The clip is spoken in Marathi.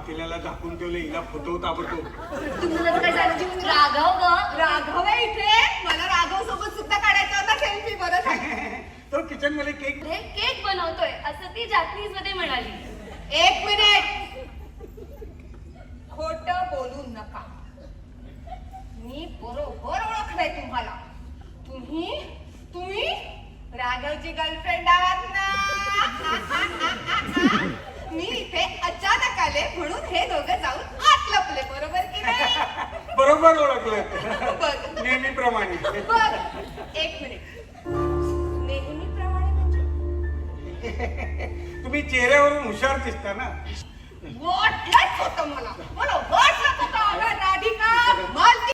पातेल्याला झाकून ठेवलं, हिला फुटव ताबडतोब. तुम्हाला काय झालं? राघव ग, राघव आहे इथे. मला राघव सोबत सुद्धा काढायचा होता सेल्फी. बरं झालं. तो किचन मध्ये केक. अरे केक बनवतोय असं ती जापनीज मध्ये म्हणाली. 1 मिनिट. खोट बोलू नका. मी बरोबर ओळखलंय तुम्हाला. तुम्ही राघवची गर्लफ्रेंड आहात ना. मी इथे अचानक आले म्हणून हे दोघं जाऊन आत लपले. बरोबर की नाही? बरोबर ओळखलं. बघ नेहमीप्रमाणे. बघ 1 मिनिट. नेहमीप्रमाणे म्हणजे तुम्ही चेहऱ्यावरून हुशार दिसता ना. वाटलंच होतं मला वाटलं होतं. अगं राधिका,